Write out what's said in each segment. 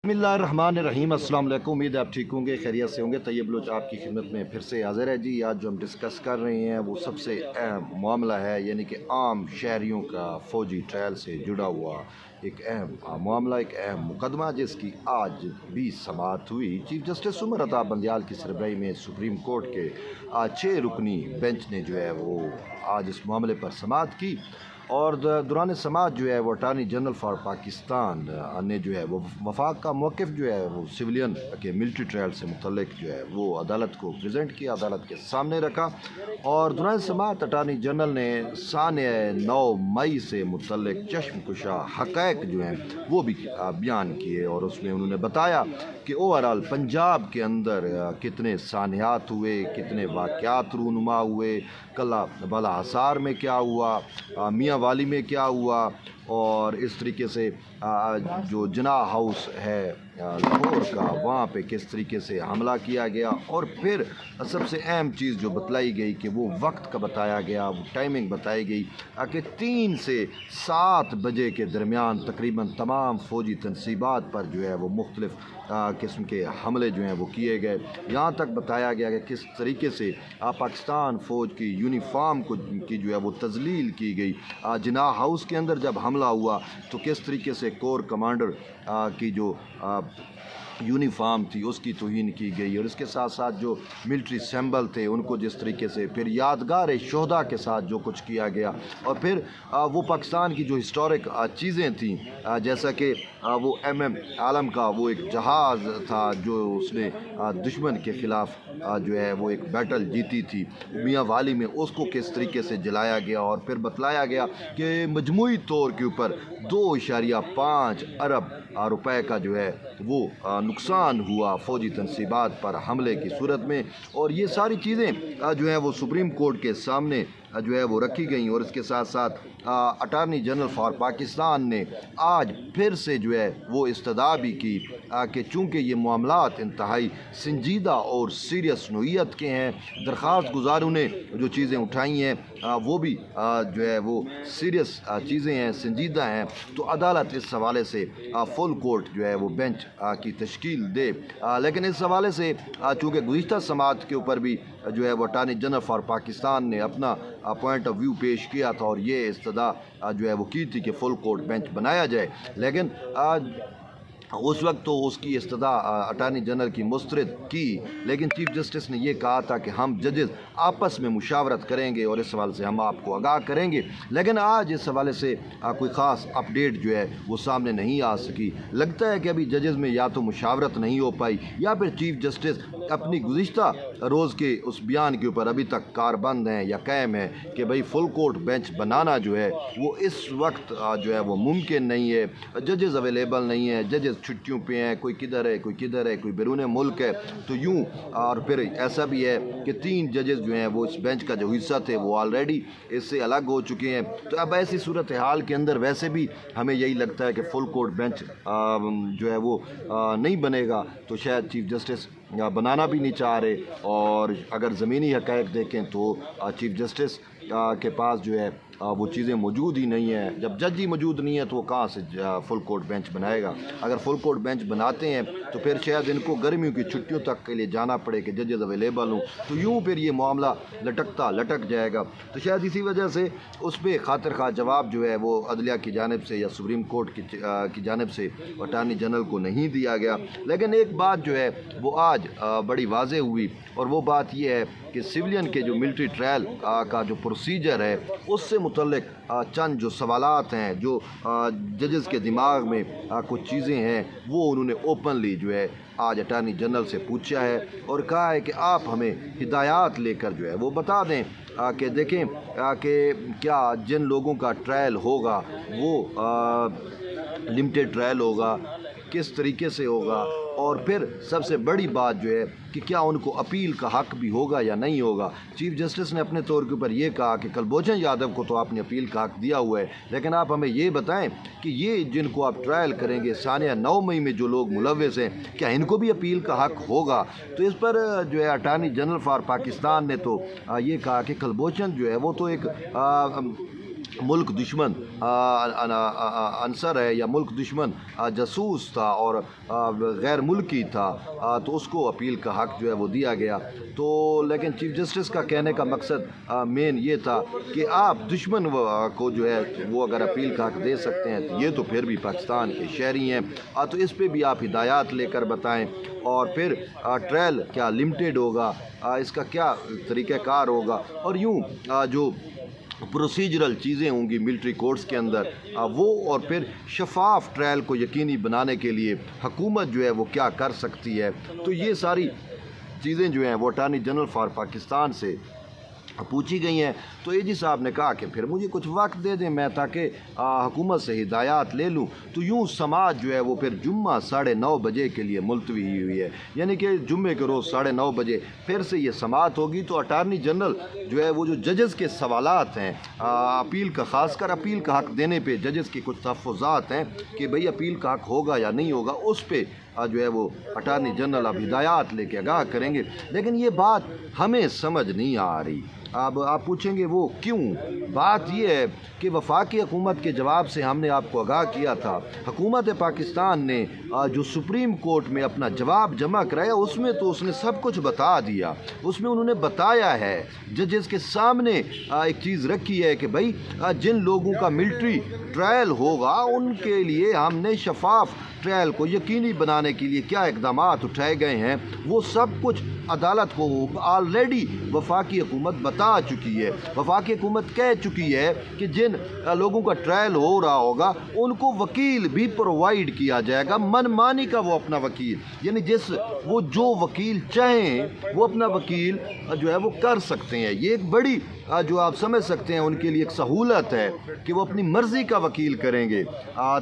बिस्मिल्लाहिर्रहमानिर्रहीम। अस्सलाम वालेकुम। उम्मीद है आप ठीक होंगे, खैरियत से होंगे। तैयब बलोच आपकी खिदमत में फिर से हाज़िर है जी। आज जो हम डिस्कस कर रहे हैं वो सबसे अहम मामला है, यानी कि आम शहरियों का फ़ौजी ट्रायल से जुड़ा हुआ एक अहम मामला, एक अहम मुकदमा जिसकी आज भी समाअत हुई। चीफ जस्टिस उमर अता बंदयाल की सरबराही में सुप्रीम कोर्ट के 6 रुकनी बेंच ने जो है वो आज इस मामले पर समाअत की और दौरान समाअत जो है वो अटारनी जनरल फॉर पाकिस्तान ने जो है वो वफाक का मौक़िफ़ जो है वो सिविलियन के मिलिट्री ट्रायल से मुतल्लिक जो है वो अदालत को प्रेजेंट किया, अदालत के सामने रखा। और दौरान समाअत अटारनी जनरल ने साने 9 मई से मुतल्लिक चश्मकुशा हक़ाइक़ जो हैं वो भी बयान किए और उसमें उन्होंने बताया कि ओवरऑल पंजाब के अंदर कितने सानियात हुए, कितने वाक़यात रूनुमा हुए, कला बला हसार में क्या हुआ, मियाँ वाली में क्या हुआ, और इस तरीके से जो जिनाह हाउस है लाहौर का, वहाँ पे किस तरीके से हमला किया गया। और फिर सबसे अहम चीज़ जो बतलाई गई कि वो वक्त का बताया गया, वो टाइमिंग बताई गई कि 3 से 7 बजे के दरमियान तकरीबन तमाम फ़ौजी तनसीबात पर जो है वो मुख्तलिफ़ किस्म के हमले जो हैं वो किए गए। यहाँ तक बताया गया कि किस तरीके से पाकिस्तान फ़ौज की यूनिफॉर्म की जो है वो तज़लील की गई। जिनाह हाउस के अंदर जब हमला हुआ तो किस तरीके से कोर कमांडर की जो यूनिफॉर्म थी उसकी तौहीन की गई, और इसके साथ साथ जो मिलिट्री सिंबल थे उनको जिस तरीके से फिर यादगार शोहदा के साथ जो कुछ किया गया। और फिर वो पाकिस्तान की जो हिस्टोरिक चीज़ें थीं, जैसा कि वो MM आलम का वो एक जहाज़ था जो उसने दुश्मन के ख़िलाफ़ जो है वो एक बैटल जीती थी मियाँ वाली में, उसको किस तरीके से जलाया गया। और फिर बतलाया गया कि मजमूई तौर के ऊपर 2.5 अरब रुपए का जो है वो नुकसान हुआ फ़ौजी तनसीबात पर हमले की सूरत में। और ये सारी चीज़ें जो है वो सुप्रीम कोर्ट के सामने जो है वो रखी गई। और इसके साथ साथ अटारनी जनरल फॉर पाकिस्तान ने आज फिर से जो है वो इस्तदा भी की कि चूँकि ये मामलात इंतहाई संजीदा और सीरियस नोयत के हैं, दरख्वास्त गुजारों ने जो चीज़ें उठाई हैं वो भी जो है वो सीरियस चीज़ें हैं, संजीदा हैं, तो अदालत इस हवाले से फुल कोर्ट जो है वो बेंच की तश्कील दे। लेकिन इस हवाले से चूँकि गुज़िश्ता समाअत के ऊपर भी जो है वो अटारनी जनरल फॉर पाकिस्तान ने अपना पॉइंट ऑफ व्यू पेश किया था और ये इस्तदा जो है वो की थी कि फुल कोर्ट बेंच बनाया जाए। लेकिन उस वक्त तो उसकी इस्तदा अटारनी जनरल की मुस्तरद की, लेकिन चीफ जस्टिस ने यह कहा था कि हम जजेस आपस में मुशावरत करेंगे और इस हवाले से हम आपको आगाह करेंगे। लेकिन आज इस हवाले से कोई ख़ास अपडेट जो है वो सामने नहीं आ सकी। लगता है कि अभी जजेस में या तो मुशावरत नहीं हो पाई या फिर चीफ जस्टिस अपनी गुज़िश्ता रोज़ के उस बयान के ऊपर अभी तक कारबंद हैं या कायम है कि भाई फुल कोर्ट बेंच बनाना जो है वो इस वक्त जो है वो मुमकिन नहीं है, जजेस अवेलेबल नहीं है, जजेस छुट्टियों पे हैं, कोई किधर है, कोई किधर है, कोई बैरून मुल्क है। तो यूँ और फिर ऐसा भी है कि 3 जजेस जो हैं वो इस बेंच का जो हिस्सा थे वो ऑलरेडी इससे अलग हो चुके हैं। तो अब ऐसी सूरत हाल के अंदर वैसे भी हमें यही लगता है कि फुल कोर्ट बेंच जो है वो नहीं बनेगा, तो शायद चीफ जस्टिस बनाना भी नहीं चाह रहे। और अगर ज़मीनी हक़ाइक़ देखें तो चीफ जस्टिस के पास जो है वो चीज़ें मौजूद ही नहीं है। जब जज ही मौजूद नहीं है तो वो कहाँ से फुल कोर्ट बेंच बनाएगा। अगर फुल कोर्ट बेंच बनाते हैं तो फिर शायद इनको गर्मियों की छुट्टियों तक के लिए जाना पड़े कि जजेस अवेलेबल हों, तो यूँ फिर ये मामला लटक जाएगा। तो शायद इसी वजह से उस पर खातिर खा जवाब जो है वो अदलिया की जानिब से या सुप्रीम कोर्ट की जानिब से अटारनी जनरल को नहीं दिया गया। लेकिन एक बात जो है वो आज बड़ी वाज़ेह हुई, और वो बात ये है कि सिविलियन के जो मिलिट्री ट्रायल का जो प्रोसीजर है उससे मुतल्लिक चंद जो सवालात हैं, जो जजेस के दिमाग में कुछ चीज़ें हैं, वो उन्होंने ओपनली जो है आज अटारनी जनरल से पूछा है और कहा है कि आप हमें हिदायत लेकर जो है वो बता दें कि देखें कि क्या जिन लोगों का ट्रायल होगा वो लिमिटेड ट्रायल होगा, किस तरीके से होगा, और फिर सबसे बड़ी बात जो है कि क्या उनको अपील का हक़ भी होगा या नहीं होगा। चीफ जस्टिस ने अपने तौर के ऊपर ये कहा कि कुलभूषण यादव को तो आपने अपील का हक़ दिया हुआ है, लेकिन आप हमें ये बताएं कि ये जिनको आप ट्रायल करेंगे सानिया 9 मई में जो लोग मुलव्वस हैं, क्या इनको भी अपील का हक़ होगा। तो इस पर जो है अटारनी जनरल फॉर पाकिस्तान ने तो ये कहा कि कुलभूषण जो है वो तो एक मुल्क दुश्मन अंसर है या मुल्क दुश्मन जासूस था और गैर मुल्की था, तो उसको अपील का हक़ जो है वो दिया गया। तो लेकिन चीफ़ जस्टिस का कहने का मकसद मेन ये था कि आप दुश्मन को जो है वो अगर अपील का हक़ दे सकते हैं तो ये तो फिर भी पाकिस्तान के शहरी हैं, तो इस पे भी आप हिदायत लेकर बताएं। और फिर ट्रायल क्या लिमिटेड होगा, इसका क्या तरीक़ाकार होगा, और यूँ जो प्रोसीजरल चीज़ें होंगी मिलिट्री कोर्ट्स के अंदर वो, और फिर शफाफ ट्रायल को यकीनी बनाने के लिए हुकूमत जो है वो क्या कर सकती है। तो ये सारी चीज़ें जो हैं वो अटॉर्नी जनरल फॉर पाकिस्तान से पूछी गई हैं। तो एजी साहब ने कहा कि फिर मुझे कुछ वक्त दे दें मैं, ताकि हुकूमत से हिदायत ले लूँ। तो यूँ समाज जो है वो फिर जुम्मा 9:30 बजे के लिए मुलतवी हुई है, यानी कि जुम्मे के रोज़ 9:30 बजे फिर से ये समात होगी। तो अटॉर्नी जनरल जो है वो जो जजेस के सवालात हैं अपील का, ख़ासकर अपील का हक़ देने पे जजेस के कुछ तहफ़्फ़ुज़ात हैं कि भाई अपील का हक़ होगा या नहीं होगा, उस पर जो है वो अटॉर्नी जनरल अब हिदायत लेके आगाह करेंगे। लेकिन ये बात हमें समझ नहीं आ रही। अब आप पूछेंगे वो क्यों? बात ये है कि वफाकी हुकूमत के जवाब से हमने आपको आगाह किया था। हुकूमत पाकिस्तान ने जो सुप्रीम कोर्ट में अपना जवाब जमा कराया उसमें तो उसने सब कुछ बता दिया। उसमें उन्होंने बताया है, जजेस के सामने एक चीज़ रखी है कि भाई जिन लोगों का मिलिट्री ट्रायल होगा उनके लिए हमने शफाफ ट्रायल को यकीनी बनाने के लिए क्या इक़दाम उठाए गए हैं, वो सब कुछ अदालत को ऑलरेडी वफाकी हुकूमत बता चुकी है। वफाकी हुकूमत कह चुकी है कि जिन लोगों का ट्रायल हो रहा होगा उनको वकील भी प्रोवाइड किया जाएगा, मनमानी का वो अपना वकील, यानी वो जो वकील चाहें वो अपना वकील जो है वो कर सकते हैं। ये एक बड़ी जो आप समझ सकते हैं उनके लिए एक सहूलत है कि वो अपनी मर्ज़ी का वकील करेंगे,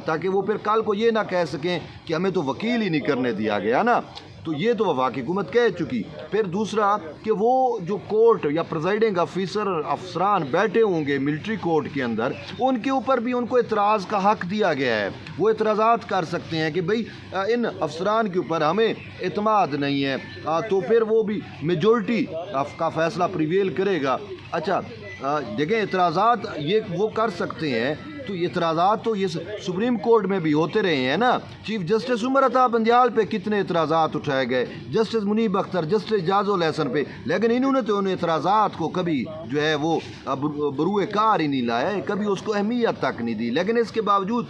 ताकि वो फिर कल को ये ना कह सकें कि हमें तो वकील ही नहीं करने दिया गया ना। तो ये तो वफाकी हुकूमत कह चुकी। फिर दूसरा कि वो जो कोर्ट या प्रेसिडिंग अफसरान बैठे होंगे मिलिट्री कोर्ट के अंदर, उनके ऊपर भी उनको एतराज़ का हक़ दिया गया है। वो एतराज़ात कर सकते हैं कि भाई इन अफसरान के ऊपर हमें एतमाद नहीं है, तो फिर वो भी मेजॉरिटी का फ़ैसला प्रिवेल करेगा। अच्छा देखें, एतराज़ात ये वो कर सकते हैं, तो ये एतराज़ात तो ये सुप्रीम कोर्ट में भी होते रहे हैं ना। चीफ जस्टिस उमर अता बंदियाल पे कितने एतराज़ात उठाए गए, जस्टिस मुनीब अख्तर, जस्टिस जाजुल एहसन पे, लेकिन इन्होंने तो उन एतराज़ात को कभी जो है वो बरूए कार ही नहीं लाया, कभी उसको अहमियत तक नहीं दी। लेकिन इसके बावजूद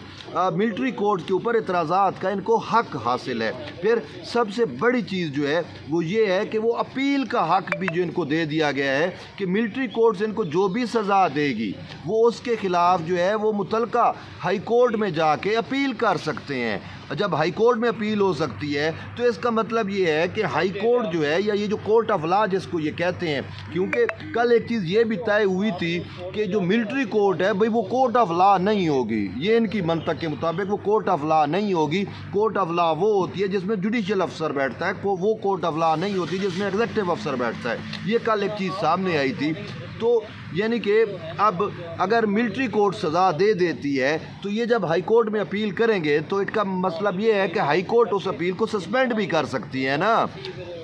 मिलिट्री कोर्ट के ऊपर एतराज़ात का इनको हक़ हासिल है। फिर सबसे बड़ी चीज़ जो है वो ये है कि वो अपील का हक़ भी जो इनको दे दिया गया है कि मिलिट्री कोर्ट से इनको जो भी सज़ा देगी वो उसके ख़िलाफ़ जो है वो मुतलका हाई कोर्ट में जाके अपील कर सकते हैं। जब हाई कोर्ट में अपील हो सकती है तो इसका मतलब ये है कि हाई कोर्ट जो है, या ये जो कोर्ट ऑफ लॉ जिसको ये कहते हैं, क्योंकि कल एक चीज़ ये भी तय हुई थी कि जो मिलिट्री कोर्ट है भाई वो कोर्ट ऑफ लॉ नहीं होगी। ये इनकी मंतक के मुताबिक वो कोर्ट ऑफ लॉ नहीं होगी। कोर्ट ऑफ लॉ वो होती है जिसमें जुडिशल अफसर बैठता है, वो कोर्ट ऑफ लॉ नहीं होती जिसमें एग्जीक्यूटिव अफसर बैठता है। ये कल एक चीज़ सामने आई थी। तो यानी कि अब अगर मिलिट्री कोर्ट सज़ा दे देती है तो ये जब हाई कोर्ट में अपील करेंगे तो इसका मतलब ये है कि हाई कोर्ट उस अपील को सस्पेंड भी कर सकती है ना।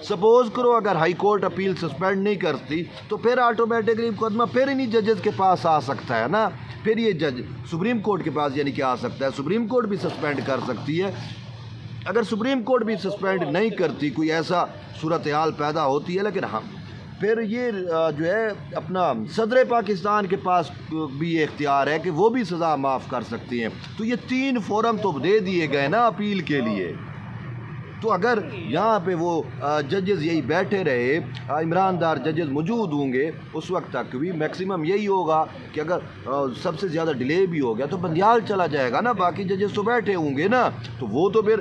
सपोज़ करो अगर हाई कोर्ट अपील सस्पेंड नहीं करती तो फिर ऑटोमेटिकली मुकदमा फिर इन्हीं जजेस के पास आ सकता है ना। फिर ये जज सुप्रीम कोर्ट के पास यानी कि आ सकता है, सुप्रीम कोर्ट भी सस्पेंड कर सकती है। अगर सुप्रीम कोर्ट भी सस्पेंड नहीं करती, कोई ऐसा सूरत हाल पैदा होती है, लेकिन हम फिर ये जो है अपना सदर पाकिस्तान के पास भी ये इख्तियार है कि वो भी सज़ा माफ़ कर सकती हैं। तो ये 3 फोरम तो दे दिए गए ना अपील के लिए। तो अगर यहाँ पे वो जजेस यही बैठे रहे, इमरानदार जजेस मौजूद होंगे, उस वक्त तक भी मैक्सिमम यही होगा कि अगर सबसे ज़्यादा डिले भी हो गया तो बंदियाल चला जाएगा ना, बाकी जजेस तो बैठे होंगे ना, तो वो तो फिर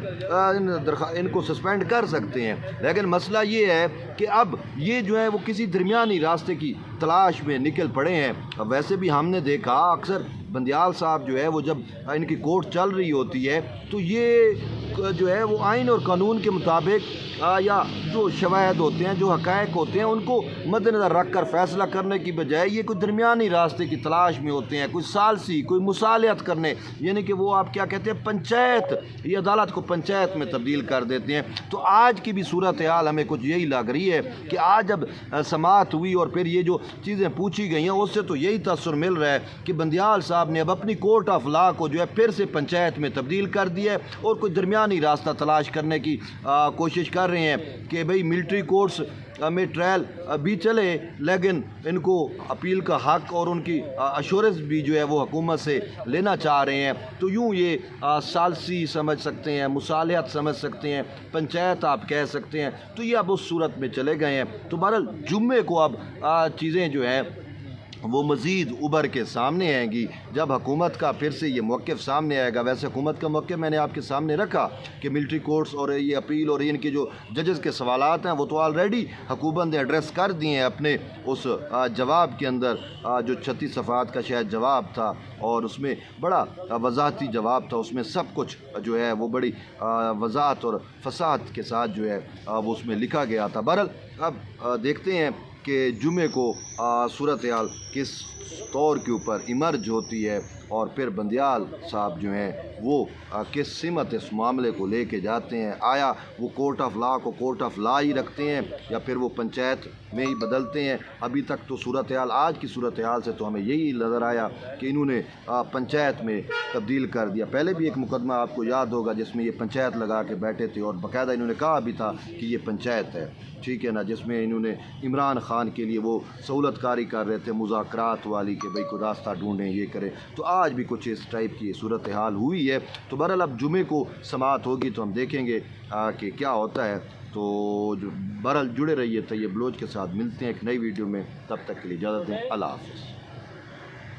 इनको सस्पेंड कर सकते हैं। लेकिन मसला ये है कि अब ये जो है वो किसी दरमियानी रास्ते की तलाश में निकल पड़े हैं। वैसे भी हमने देखा अक्सर बंदियाल साहब जो है वो जब इनकी कोर्ट चल रही होती है तो ये जो है वो आइन और कानून के मुताबिक या जो शवाहद होते हैं, जो हक़ाइक़ होते हैं, उनको मद्देनज़र रख कर फ़ैसला करने की बजाय ये कोई दरमियानी रास्ते की तलाश में होते हैं, कोई सालसी, कोई मुसालियत करने, यानी कि वो आप क्या कहते हैं, पंचायत, ये अदालत को पंचायत में तब्दील कर देते हैं। तो आज की भी सूरत हाल हमें कुछ यही लग रही है कि आज जब समाअत हुई और फिर ये जो चीज़ें पूछी गई हैं, उससे तो यही तासुर मिल रहा है कि बंदियाल साहब ने अब अपनी कोर्ट ऑफ लॉ को जो है फिर से पंचायत में तब्दील कर दिया है और कोई दरमियानी रास्ता तलाश करने की कोशिश कर रहे हैं कि भाई मिलिट्री कोर्ट्स में ट्रायल भी चले, लेकिन इनको अपील का हक़ और उनकी अश्योरेंस भी जो है वो हुकूमत से लेना चाह रहे हैं। तो यूँ ये सालसी समझ सकते हैं, मुसालियत समझ सकते हैं, पंचायत आप कह सकते हैं। तो ये अब उस सूरत में चले गए हैं। तो बहरहाल जुम्मे को अब चीज़ें जो हैं वो मज़ीद उभर के सामने आएंगी जब हुकूमत का फिर से ये मौक़िफ़ सामने आएगा। वैसे हुकूमत का मौक़िफ़ मैंने आपके सामने रखा कि मिलिट्री कोर्ट्स और ये अपील और इनके जो जजेस के सवालात हैं वो तो ऑलरेडी हुकूमत ने एड्रेस कर दिए हैं अपने उस जवाब के अंदर, जो 36 सफ़ात का शायद जवाब था और उसमें बड़ा वज़ाहती जवाब था। उसमें सब कुछ जो है वो बड़ी वज़ाहत और फसाद के साथ जो है वो उसमें लिखा गया था। बहरहाल अब देखते हैं कि जुमे को सूरत हाल किस तौर के ऊपर इमर्ज होती है और फिर बंदियाल साहब जो हैं वो किस सिमत इस मामले को लेके जाते हैं। आया वो कोर्ट ऑफ लॉ को कोर्ट ऑफ लॉ ही रखते हैं या फिर वो पंचायत में ही बदलते हैं। अभी तक तो सूरत हाल, आज की सूरत हाल से तो हमें यही नज़र आया कि इन्होंने पंचायत में तब्दील कर दिया। पहले भी एक मुकदमा आपको याद होगा जिसमें ये पंचायत लगा के बैठे थे और बाकायदा इन्होंने कहा भी था कि ये पंचायत है, ठीक है ना, जिसमें इन्होंने इमरान खान के लिए वो सहूलतकारी कर रहे थे मुज़ाकरात वाली कि भाई कोई रास्ता ढूंढें, ये करें। तो आज भी कुछ इस टाइप की सूरत हाल हुई है। तो बहरहाल अब जुमे को समाअत होगी तो हम देखेंगे कि क्या होता है। तो जो बहरहाल जुड़े रहिए तैयब बलोच के साथ, मिलते हैं एक नई वीडियो में, तब तक के लिए इजाज़त दें, अल्लाह हाफ़िज़।